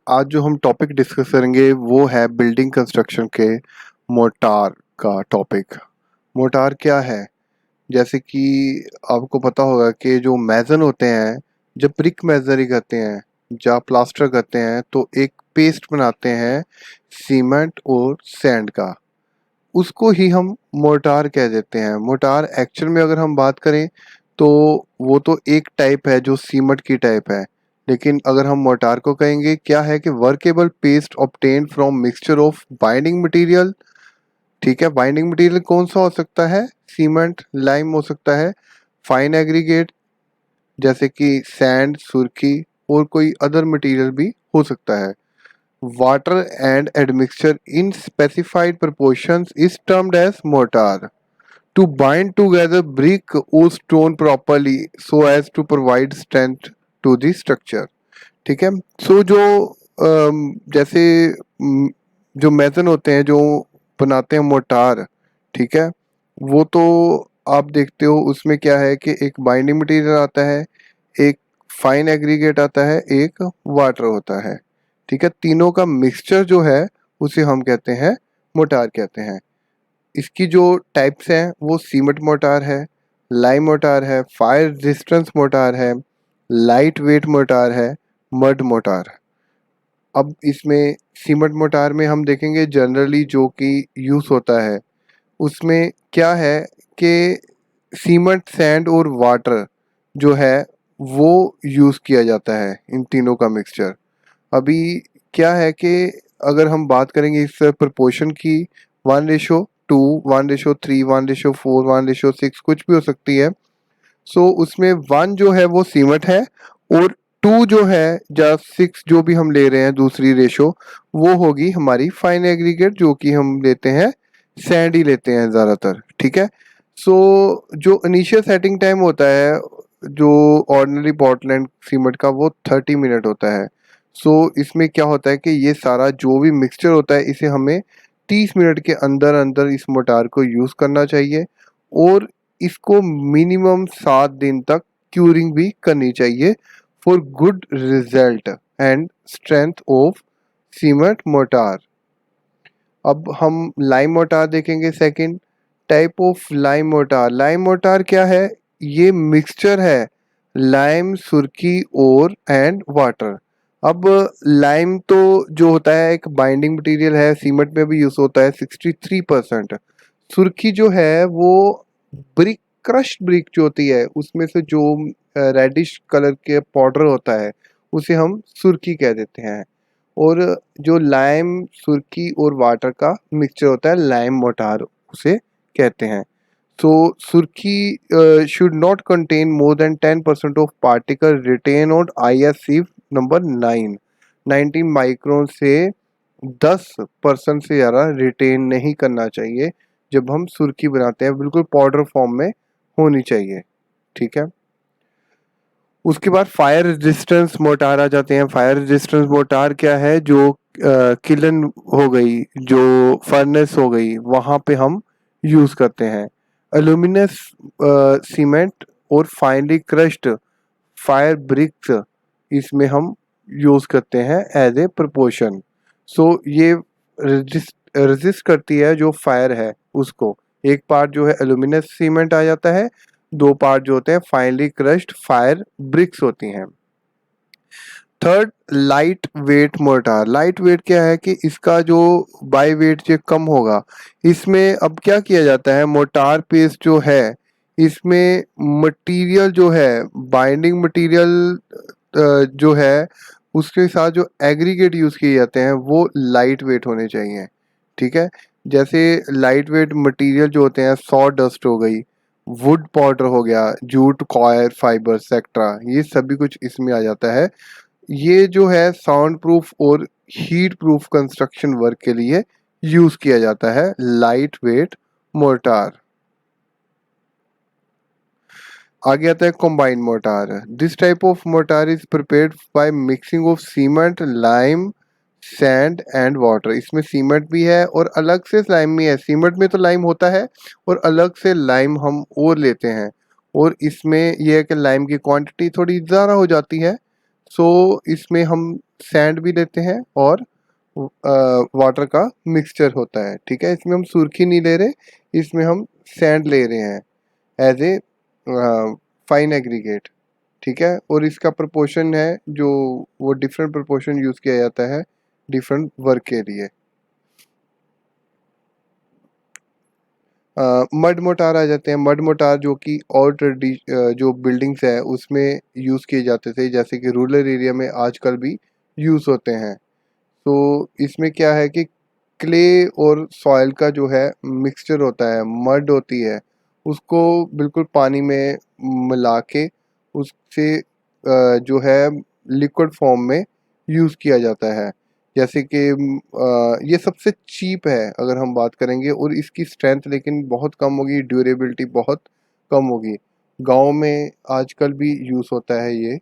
आज जो हम टॉपिक डिस्कस करेंगे वो है बिल्डिंग कंस्ट्रक्शन के मोर्टार का टॉपिक। मोर्टार क्या है? जैसे कि आपको पता होगा कि जो मैसन होते हैं, जब ब्रिक मेजरी करते हैं या प्लास्टर करते हैं तो एक पेस्ट बनाते हैं सीमेंट और सैंड का, उसको ही हम मोर्टार कह देते हैं। मोर्टार एक्चुअल में अगर हम बात करें तो वो तो एक टाइप है जो सीमेंट की टाइप है, लेकिन अगर हम मोर्टार को कहेंगे क्या है कि workable paste obtain from mixture of binding material. ठीक है, बाइंडिंग मटेरियल कौन सा हो सकता है? सीमेंट, लाइम हो सकता है, फाइन एग्रीगेट जैसे कि सैंड, सुर्खी और कोई अदर मटेरियल भी हो सकता है। Water and admixture in specified proportions is termed as mortar. To bind together brick or stone properly so as to provide strength to the structure. ठीक है। सो जो जैसे जो मेसन होते हैं जो बनाते हैं मोटार, ठीक है, वो तो आप देखते हो उसमें क्या है कि एक बाइंडिंग मटेरियल आता है, एक फाइन एग्रीगेट आता है, एक वाटर होता है। ठीक है, तीनों का मिक्सचर जो है उसे हम कहते हैं मोटार कहते हैं। इसकी जो टाइप्स हैं वो सीमेंट मोटार है, लाइम मोटार है, फायर रेजिस्टेंस मोटार है, लाइट वेट मोटार है, मड मोटार। अब इसमें सीमेंट मोटार में हम देखेंगे जनरली जो कि यूज़ होता है उसमें क्या है कि सीमेंट, सैंड और वाटर जो है वो यूज़ किया जाता है, इन तीनों का मिक्सचर। अभी क्या है कि अगर हम बात करेंगे इस प्रपोर्शन की, 1:2, 1:3, 1:4, 1:6 कुछ भी हो सकती है। सो उसमें 1 जो है वो सीमेंट है और 2 जो है या 6 जो भी हम ले रहे हैं दूसरी रेशो, वो होगी हमारी फाइन एग्रीगेट, जो कि हम लेते हैं सैंड ही लेते हैं ज़्यादातर। ठीक है, सो जो इनिशियल सेटिंग टाइम होता है जो ऑर्डिनरी पोर्टलैंड सीमेंट का वो 30 मिनट होता है। सो इसमें क्या होता है कि ये सारा जो भी मिक्सचर होता है इसे हमें 30 मिनट के अंदर अंदर इस मोटार को यूज़ करना चाहिए और इसको मिनिमम 7 दिन तक क्यूरिंग भी करनी चाहिए for good result and strength of cement motor. अब हम लाइम मोटार देखेंगे। Second type of lime motor. Lime motor क्या है? ये मिक्सचर है लाइम, सुर्खी और एंड वाटर। अब लाइम तो जो होता है एक बाइंडिंग मटेरियल है, सीमेंट में भी यूज होता है 63%। सुर्खी जो है वो ब्रिक, क्रश्ड ब्रिक जो होती है उसमें से जो रेडिश कलर के पाउडर होता है उसे हम सुर्खी कह देते हैं। और जो लाइम, सुर्खी और वाटर का मिक्सचर होता है लाइम मोटार उसे कहते हैं। So surkhi should not contain more than 10% of particle retain on ISC number 9, 19 micron से 10% से ज़्यादा रिटेन नहीं करना चाहिए जब हम सुर्खी बनाते हैं, बिल्कुल पाउडर फॉर्म में होनी चाहिए। ठीक है, उसके बाद फायर रेजिस्टेंस मोटार आ जाते हैं। फायर रेजिस्टेंस मोटार क्या है? जो किलन हो गई, जो फर्नेस हो गई, वहाँ पे हम यूज़ करते हैं। एल्यूमिनस सीमेंट और फाइनली क्रश्ड फायर ब्रिक्स इसमें हम यूज़ करते हैं एज ए प्रपोर्शन। सो ये रेजिस्ट करती है जो फायर है उसको। एक पार्ट जो है एल्यूमिनस सीमेंट आ जाता है, 2 पार्ट जो होते हैं फाइनली क्रश्ड फायर ब्रिक्स होती हैं। Third, light weight mortar. Light weight क्या है कि इसका जो बाई वेट जो कम होगा। इसमें अब क्या किया जाता है, मोर्टार पेस्ट जो है इसमें मटेरियल जो है, बाइंडिंग मटेरियल जो है उसके साथ जो एग्रीगेट यूज़ किए जाते हैं वो लाइट वेट होने चाहिए। ठीक है, जैसे लाइट वेट मटेरियल जो होते हैं, सॉ डस्ट हो गई, वुड पाउडर हो गया, जूट, कॉयर फाइबर सेक्ट्रा, ये सभी कुछ इसमें आ जाता है। ये जो है साउंड प्रूफ और हीट प्रूफ कंस्ट्रक्शन वर्क के लिए यूज किया जाता है लाइट वेट मोर्टार। आगे आता है combined mortar. This type of mortar is prepared by mixing of cement, lime, sand and water. इसमें सीमेंट भी है और अलग से लाइम भी है। सीमेंट में तो लाइम होता है और अलग से लाइम हम और लेते हैं, और इसमें यह है कि लाइम की क्वांटिटी थोड़ी ज़्यादा हो जाती है। सो इसमें हम सैंड भी लेते हैं और वाटर का मिक्सचर होता है, ठीक है। इसमें हम सुर्खी नहीं ले रहे, इसमें हम सैंड ले रहे हैं एज ए फाइन एग्रीगेट, ठीक है। और इसका प्रोपोर्शन है जो वो डिफरेंट प्रोपोर्शन यूज़ किया जाता है डिफरेंट वर्क के लिए। मड मोटार आ जाते हैं। मड मोटार जो कि और जो बिल्डिंग्स है उसमें यूज़ किए जाते थे, जैसे कि रूरल एरिया में आजकल भी यूज़ होते हैं। तो इसमें क्या है कि क्ले और सॉइल का जो है मिक्सचर होता है, मड होती है, उसको बिल्कुल पानी में मिला के उससे जो है लिक्विड फॉर्म में यूज़ किया जाता है। जैसे कि ये सबसे चीप है अगर हम बात करेंगे, और इसकी स्ट्रेंथ लेकिन बहुत कम होगी, ड्यूरेबिलिटी बहुत कम होगी। गाँव में आजकल भी यूज़ होता है ये।